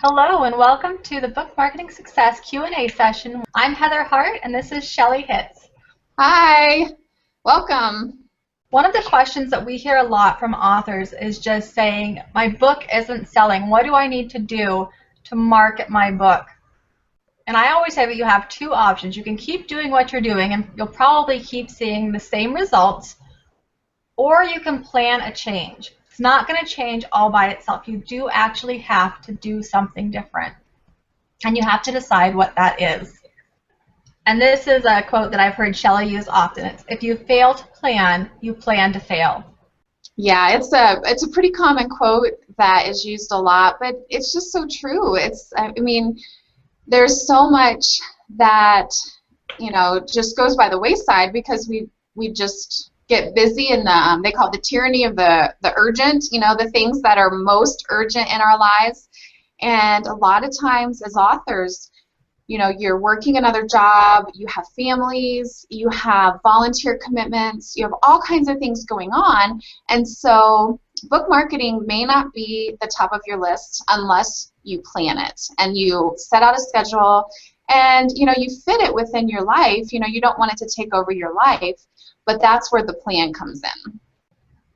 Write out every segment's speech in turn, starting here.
Hello and welcome to the Book Marketing Success Q&A session. I'm Heather Hart and this is Shelley Hitz. Hi, welcome. One of the questions that we hear a lot from authors is just saying, my book isn't selling. What do I need to do to market my book? And I always say that you have two options. You can keep doing what you're doing and you'll probably keep seeing the same results, or you can plan a change. It's not going to change all by itself. You do actually have to do something different. And you have to decide what that is. And this is a quote that I've heard Shelley use often. It's, if you fail to plan, you plan to fail. Yeah, it's a pretty common quote that is used a lot, but it's just so true. I mean, there's so much that, just goes by the wayside because we just get busy in they call it the tyranny of the urgent, the things that are most urgent in our lives. And a lot of times as authors, you're working another job, you have families, you have volunteer commitments, you have all kinds of things going on, and so book marketing may not be the top of your list unless you plan it and you set out a schedule and you fit it within your life. You don't want it to take over your life, but that's where the plan comes in.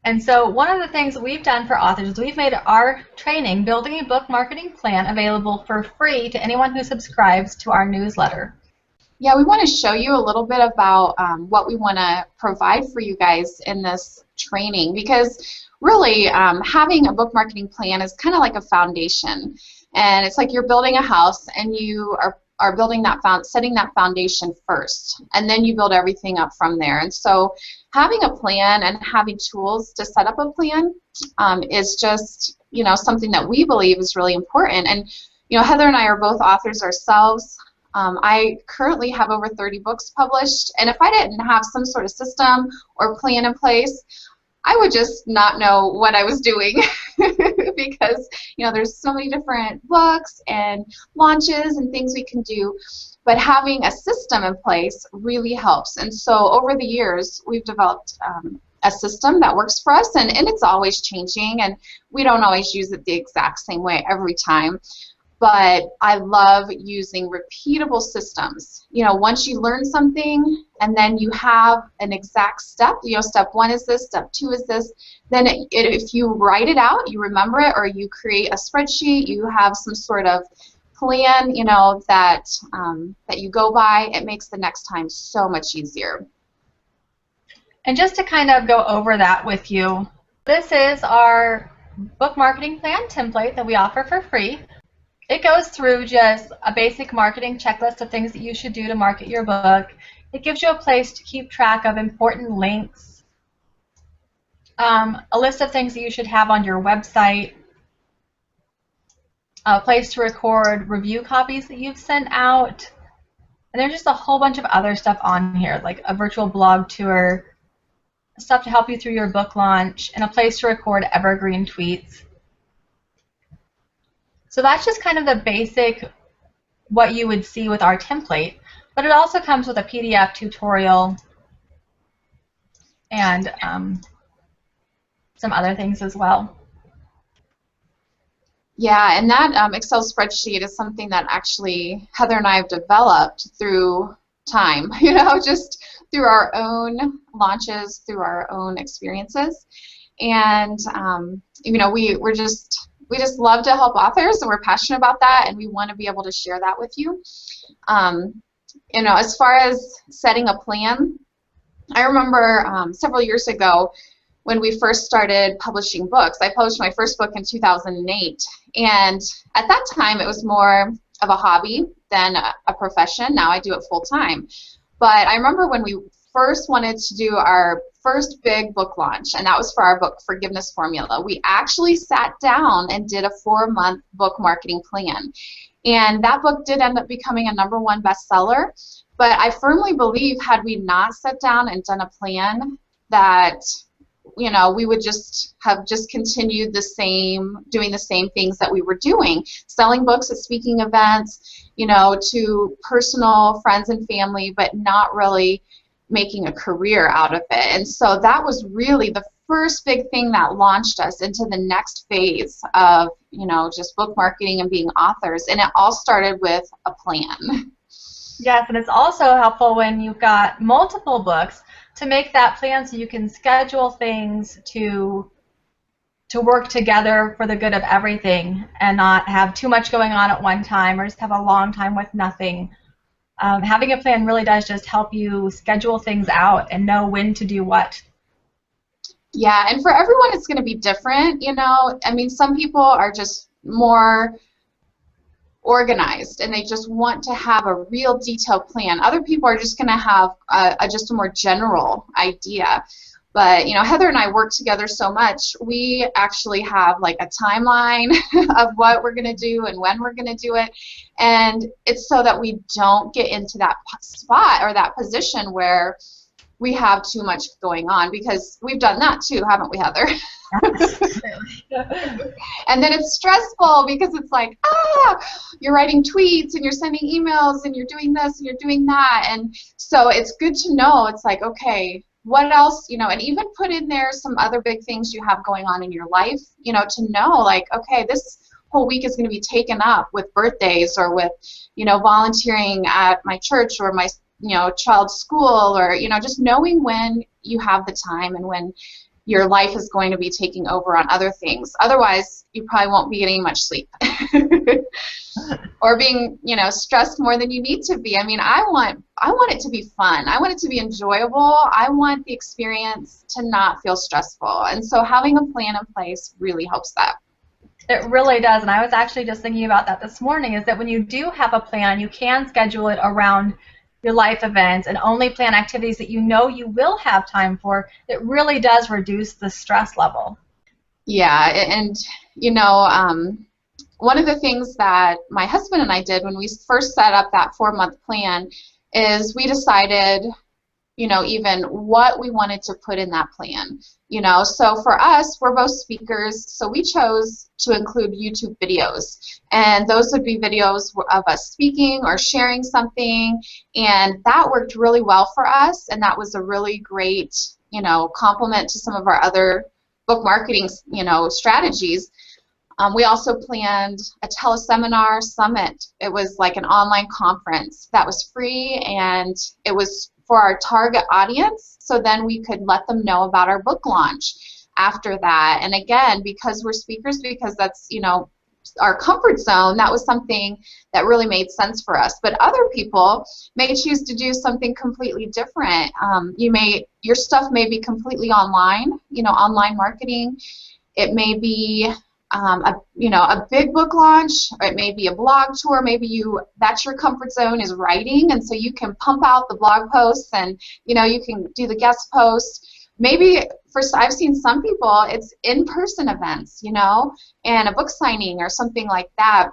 And so one of the things that we've done for authors is we've made our training, Building a Book Marketing Plan, available for free to anyone who subscribes to our newsletter. Yeah, we want to show you a little bit about what we want to provide for you guys in this training, because really having a book marketing plan is kind of like a foundation. And it's like you're building a house and you are building setting that foundation first, and then you build everything up from there. And so having a plan and having tools to set up a plan is just something that we believe is really important. And Heather and I are both authors ourselves. I currently have over 30 books published, and if I didn't have some sort of system or plan in place, I would just not know what I was doing because there's so many different books and launches and things we can do, but having a system in place really helps. And so over the years we've developed a system that works for us, and it's always changing, and we don't always use it the exact same way every time. But I love using repeatable systems. Once you learn something and then you have an exact step, step one is this, step two is this, then if you write it out, you remember it, or you create a spreadsheet, you have some sort of plan, that you go by, it makes the next time so much easier. And just to kind of go over that with you, this is our book marketing plan template that we offer for free. It goes through just a basic marketing checklist of things that you should do to market your book. It gives you a place to keep track of important links, a list of things that you should have on your website, a place to record review copies that you've sent out, and there's just a whole bunch of other stuff on here, like a virtual blog tour, stuff to help you through your book launch, and a place to record evergreen tweets. So that's just kind of the basic, what you would see with our template, but it also comes with a PDF tutorial and some other things as well. Yeah, and that Excel spreadsheet is something that actually Heather and I have developed through time, just through our own launches, through our own experiences. And, we just love to help authors, and we're passionate about that, and we want to be able to share that with you. As far as setting a plan, I remember several years ago when we first started publishing books. I published my first book in 2008, and at that time it was more of a hobby than a profession. Now I do it full time. But I remember when we first wanted to do our first big book launch, and that was for our book Forgiveness Formula. We actually sat down and did a 4-month book marketing plan, and that book did end up becoming a #1 bestseller. But I firmly believe had we not sat down and done a plan, that we would just have continued doing the same things that we were doing, selling books at speaking events, to personal friends and family, but not really making a career out of it. And so that was really the first big thing that launched us into the next phase of, you know, just book marketing and being authors. And it all started with a plan. Yes, and it's also helpful when you've got multiple books to make that plan so you can schedule things to work together for the good of everything and not have too much going on at one time or just have a long time with nothing. Having a plan really does just help you schedule things out and know when to do what. Yeah, and for everyone it's going to be different, you know. I mean, some people are just more organized and they just want to have a real detailed plan. Other people are just going to have just a more general idea. But, you know, Heather and I work together so much, we actually have like a timeline of what we're going to do and when we're going to do it. And it's so that we don't get into that spot or that position where we have too much going on, because we've done that too, haven't we, Heather? And then it's stressful because it's like, you're writing tweets and you're sending emails and you're doing this and you're doing that. And so it's good to know, it's like, okay, what else, you know, and even put in there some other big things you have going on in your life, you know, to know like, okay, this whole week is going to be taken up with birthdays or with, you know, volunteering at my church or my, you know, child's school, or, you know, just knowing when you have the time and when your life is going to be taking over on other things. Otherwise, you probably won't be getting much sleep or being, you know, stressed more than you need to be. I mean, I want it to be fun. I want it to be enjoyable. I want the experience to not feel stressful. And so having a plan in place really helps that. It really does. And I was actually just thinking about that this morning, is that when you do have a plan, you can schedule it around your life events and only plan activities that you know you will have time for. It really does reduce the stress level. Yeah, and you know, one of the things that my husband and I did when we first set up that 4-month plan is we decided, you know, even what we wanted to put in that plan. You know, so for us, we're both speakers, so we chose to include YouTube videos. And those would be videos of us speaking or sharing something, and that worked really well for us, and that was a really great, you know, complement to some of our other book marketing, you know, strategies. We also planned a teleseminar summit. It was like an online conference that was free, and it was for our target audience, so then we could let them know about our book launch after that. And again, because we're speakers, because that's, you know, our comfort zone, that was something that really made sense for us. But other people may choose to do something completely different. Your stuff may be completely online, you know, online marketing. It may be a big book launch, or it may be a blog tour. Maybe that's your comfort zone is writing, and so you can pump out the blog posts, and you know, you can do the guest posts. Maybe I've seen some people, it's in-person events, you know, and a book signing or something like that.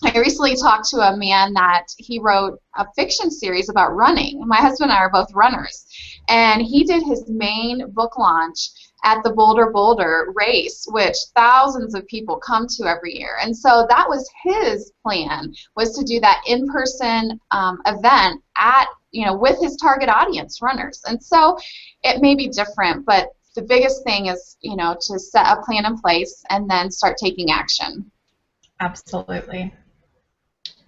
I recently talked to a man that he wrote a fiction series about running. My husband and I are both runners, and he did his main book launch at the Boulder race, which thousands of people come to every year. And so that was his plan, was to do that in-person event at, you know, with his target audience, runners. And so it may be different, but the biggest thing is, you know, to set a plan in place and then start taking action. Absolutely.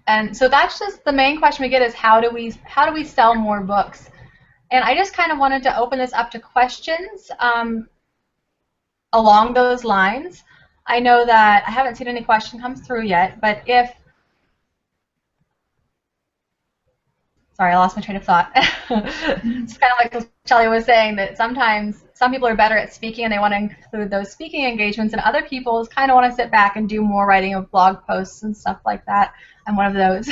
And so that's just the main question we get, is how do we sell more books? And I just kind of wanted to open this up to questions along those lines. I know that I haven't seen any question come through yet, but sorry, I lost my train of thought. It's kind of like what Shelly was saying, that sometimes some people are better at speaking and they want to include those speaking engagements, and other people kind of want to sit back and do more writing of blog posts and stuff like that. I'm one of those.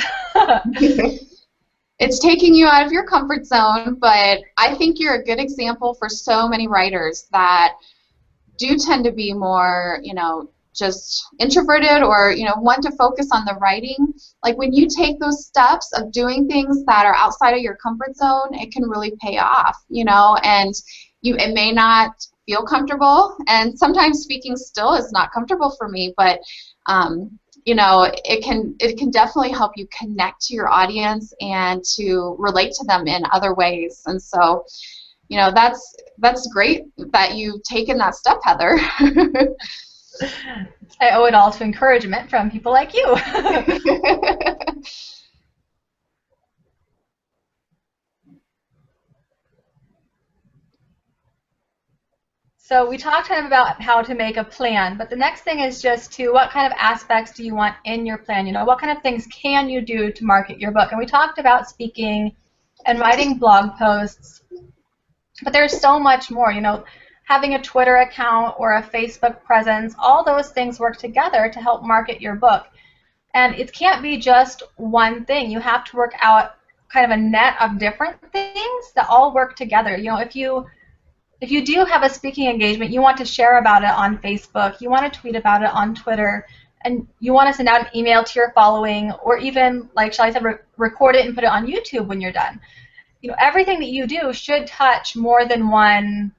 It's taking you out of your comfort zone, but I think you're a good example for so many writers that do tend to be more, you know, just introverted, or, you know, want to focus on the writing. Like when you take those steps of doing things that are outside of your comfort zone, it can really pay off, you know, and it may not feel comfortable, and sometimes speaking still is not comfortable for me, but you know, it can definitely help you connect to your audience and to relate to them in other ways. And so, you know, that's that's great that you've taken that step, Heather. I owe it all to encouragement from people like you. So we talked kind of about how to make a plan, but the next thing is just to what kind of aspects do you want in your plan? You know, what kind of things can you do to market your book? And we talked about speaking and writing blog posts, but there's so much more. You know, having a Twitter account or a Facebook presence, all those things work together to help market your book. And it can't be just one thing. You have to work out kind of a net of different things that all work together. You know, if you do have a speaking engagement, you want to share about it on Facebook, you want to tweet about it on Twitter, and you want to send out an email to your following, or even, like Shelly said, record it and put it on YouTube when you're done. You know, everything that you do should touch more than one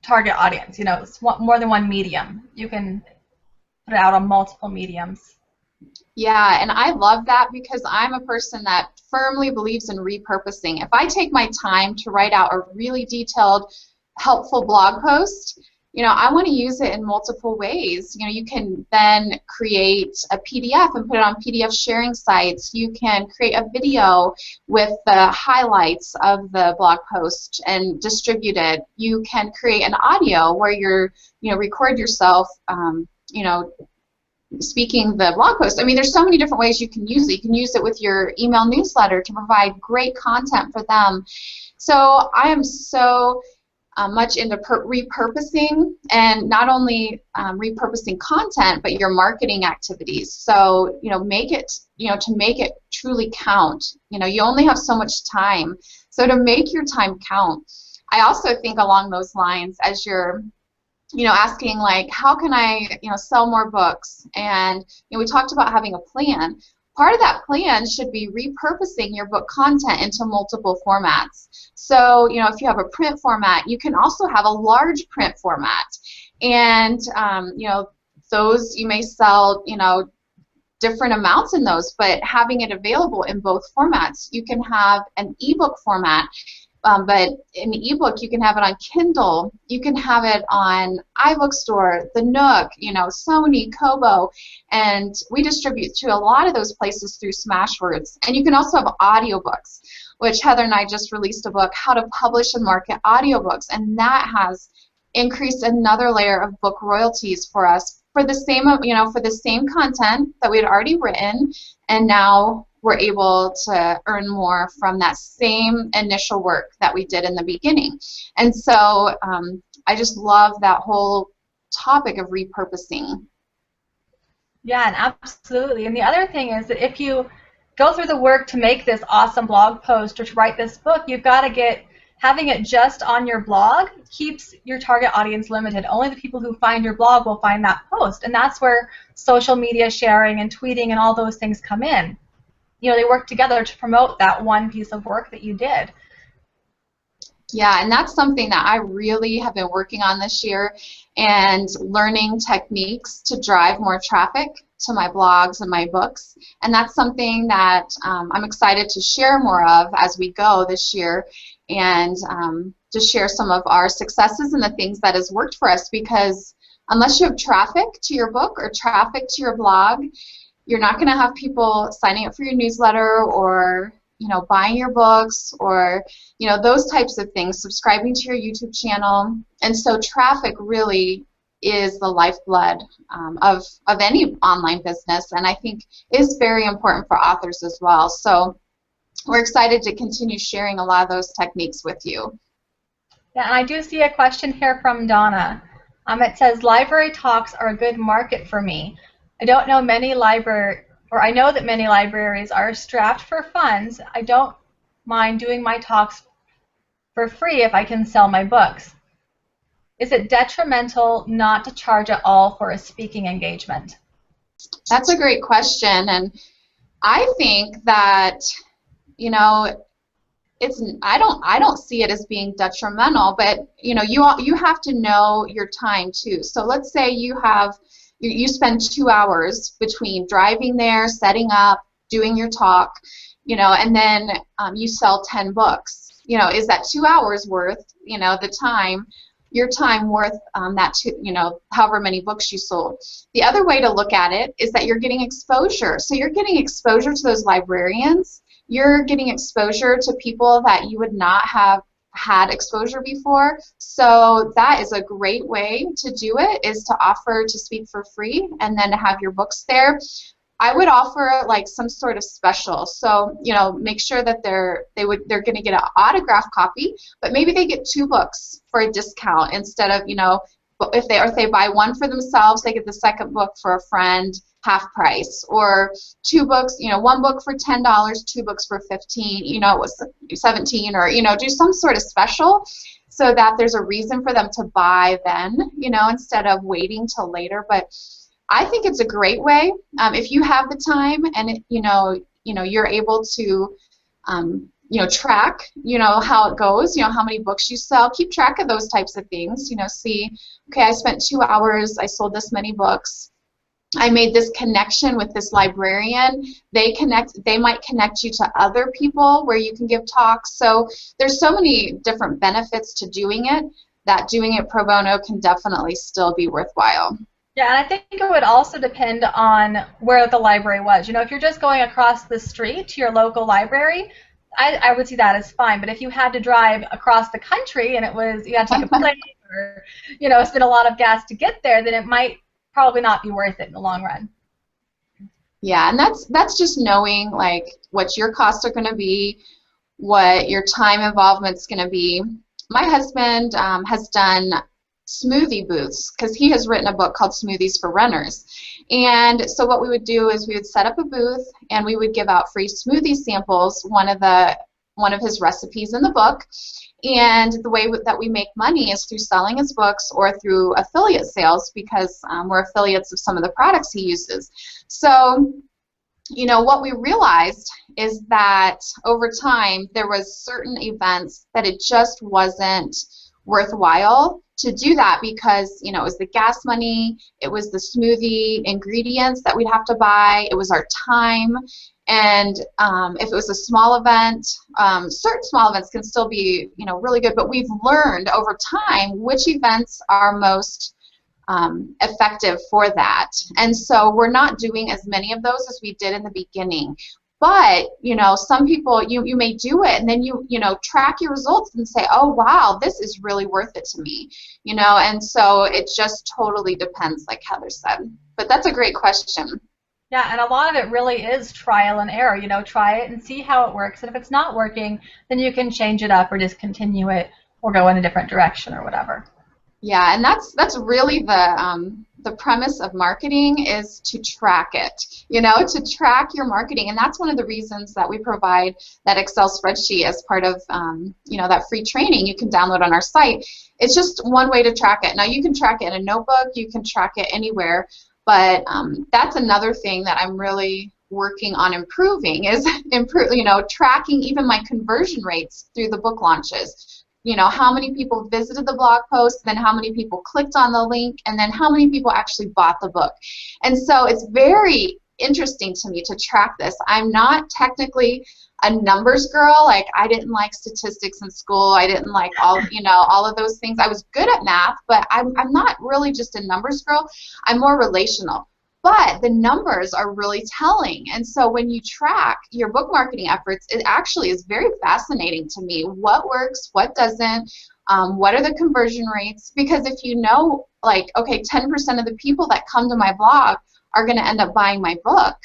target audience, you know, more than one medium. You can put it out on multiple mediums. Yeah, and I love that because I'm a person that firmly believes in repurposing. If I take my time to write out a really detailed, helpful blog post, you know, I want to use it in multiple ways. You know, you can then create a PDF and put it on PDF sharing sites. You can create a video with the highlights of the blog post and distribute it. You can create an audio where you're, you know, record yourself, you know, speaking the blog post. I mean, there's so many different ways you can use it. You can use it with your email newsletter to provide great content for them. So I am so much into repurposing, and not only repurposing content, but your marketing activities. So, you know, make it, you know, to make it truly count. You know, you only have so much time. So to make your time count, I also think along those lines, as you're, you know, asking like, how can I, you know, sell more books? And, you know, we talked about having a plan. Part of that plan should be repurposing your book content into multiple formats. So, you know, if you have a print format, you can also have a large print format. And, you know, those you may sell, you know, different amounts in those, but having it available in both formats. You can have an ebook format. But in the ebook, you can have it on Kindle, you can have it on iBookstore, the Nook, you know, Sony, Kobo, and we distribute to a lot of those places through Smashwords. And you can also have audiobooks, which Heather and I just released a book, How to Publish and Market Audiobooks, and that has increased another layer of book royalties for us for the same, you know, for the same content that we had already written, and now we're able to earn more from that same initial work that we did in the beginning. And so I just love that whole topic of repurposing. Yeah, and absolutely. And the other thing is that if you go through the work to make this awesome blog post or to write this book, you've got to get, having it just on your blog keeps your target audience limited. Only the people who find your blog will find that post. And that's where social media sharing and tweeting and all those things come in. You know, they work together to promote that one piece of work that you did. Yeah, and that's something that I really have been working on this year, and learning techniques to drive more traffic to my blogs and my books. And that's something that I'm excited to share more of as we go this year, and just share some of our successes and the things that has worked for us, because unless you have traffic to your book or traffic to your blog, you're not going to have people signing up for your newsletter or, you know, buying your books or, you know, those types of things, subscribing to your YouTube channel. And so traffic really is the lifeblood of any online business, and I think is very important for authors as well. So we're excited to continue sharing a lot of those techniques with you. Yeah, and I do see a question here from Donna. It says, library talks are a good market for me. I don't know many I know that many libraries are strapped for funds. I don't mind doing my talks for free if I can sell my books. Is it detrimental not to charge at all for a speaking engagement? That's a great question, and I think that, you know, I don't see it as being detrimental, but you know, you have to know your time too. So let's say you spend 2 hours between driving there, setting up, doing your talk, you know, and then you sell 10 books. you know, is that 2 hours worth, you know, the time, your time worth that you know, however many books you sold. The other way to look at it is that you're getting exposure. So you're getting exposure to those librarians. You're getting exposure to people that you would not have had exposure before. So that is a great way to do it, is to offer to speak for free and then to have your books there. I would offer like some sort of special. So, you know, make sure that they're going to get an autographed copy, but maybe they get 2 books for a discount instead of, you know, if they buy one for themselves, they get the second book for a friend, half price, or 2 books, you know, 1 book for $10, 2 books for $15, you know, it was 17, or, you know, do some sort of special so that there's a reason for them to buy then, you know, instead of waiting till later. But I think it's a great way if you have the time and you know you're able to you know, track, you know, how it goes, you know, how many books you sell, keep track of those types of things, you know, see, okay, I spent 2 hours, I sold this many books, I made this connection with this librarian, they might connect you to other people where you can give talks. So there's so many different benefits to doing it that doing it pro bono can definitely still be worthwhile. Yeah, and I think it would also depend on where the library was. You know, if you're just going across the street to your local library, I would see that as fine. But if you had to drive across the country and you had to take a plane or, you know, spend a lot of gas to get there, then it might probably not be worth it in the long run. Yeah, and that's just knowing like what your costs are going to be, what your time involvement's going to be. My husband has done smoothie booths because he has written a book called Smoothies for Runners. And so what we would do is we would set up a booth and we would give out free smoothie samples, one of his recipes in the book. And the way that we make money is through selling his books or through affiliate sales, because we're affiliates of some of the products he uses. So, you know, what we realized is that over time there was certain events that it just wasn't worthwhile to do that, because, you know, it was the gas money, it was the smoothie ingredients that we'd have to buy, it was our time, and if it was a small event, certain small events can still be, you know, really good, but we've learned over time which events are most effective for that. And so we're not doing as many of those as we did in the beginning. But, you know, some people, you may do it and then you know, track your results and say, oh, wow, this is really worth it to me, you know, and so it just totally depends, like Heather said. But that's a great question. Yeah, and a lot of it really is trial and error. You know, try it and see how it works. And if it's not working, then you can change it up or discontinue it or go in a different direction or whatever. Yeah, and that's really the premise of marketing, is to track it, you know, to track your marketing. And that's one of the reasons that we provide that Excel spreadsheet as part of, you know, that free training you can download on our site. It's just one way to track it. Now, you can track it in a notebook, you can track it anywhere, but that's another thing that I'm really working on improving, is you know, tracking even my conversion rates through the book launches. You know, how many people visited the blog post, then how many people clicked on the link, and then how many people actually bought the book. And so it's very interesting to me to track this. I'm not technically a numbers girl. Like, I didn't like statistics in school. I didn't like all of those things. I was good at math, but I'm not really just a numbers girl. I'm more relational. But the numbers are really telling. And so when you track your book marketing efforts, it actually is very fascinating to me. What works, what doesn't, what are the conversion rates? Because if you know, like, okay, 10% of the people that come to my blog are going to end up buying my book,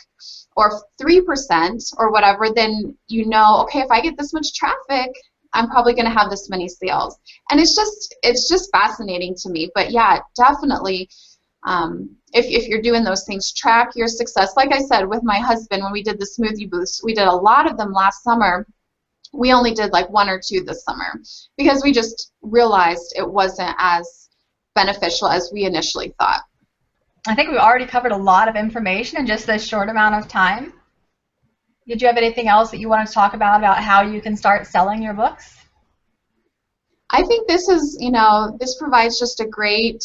or 3% or whatever, then you know, okay, if I get this much traffic, I'm probably going to have this many sales. And it's just fascinating to me. But yeah, definitely, if you're doing those things, track your success. Like I said, with my husband, when we did the smoothie booths, we did a lot of them last summer. We only did like 1 or 2 this summer because we just realized it wasn't as beneficial as we initially thought. I think we've already covered a lot of information in just this short amount of time. Did you have anything else that you want to talk about how you can start selling your books? I think this is, you know, this provides just a great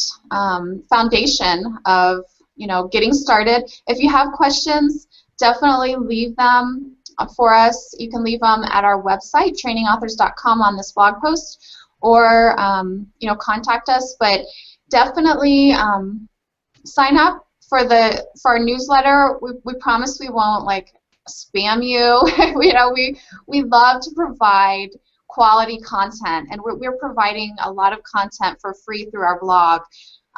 foundation of, you know, getting started. If you have questions, definitely leave them for us, you can leave them at our website, trainingauthors.com, on this blog post, or contact us. But definitely sign up for our newsletter. We promise we won't spam you. We love to provide quality content, and we're providing a lot of content for free through our blog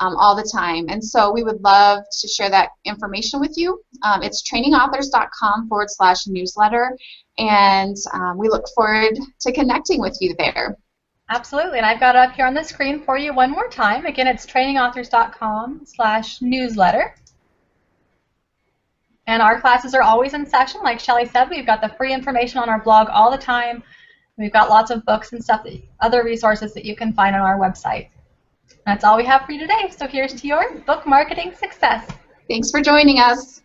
all the time, and so we would love to share that information with you. It's trainingauthors.com/newsletter, and we look forward to connecting with you there. Absolutely, and I've got it up here on the screen for you one more time. Again, it's trainingauthors.com/newsletter. And our classes are always in session. Like Shelly said, we've got the free information on our blog all the time. We've got lots of books and stuff, other resources that you can find on our website. That's all we have for you today. So here's to your book marketing success. Thanks for joining us.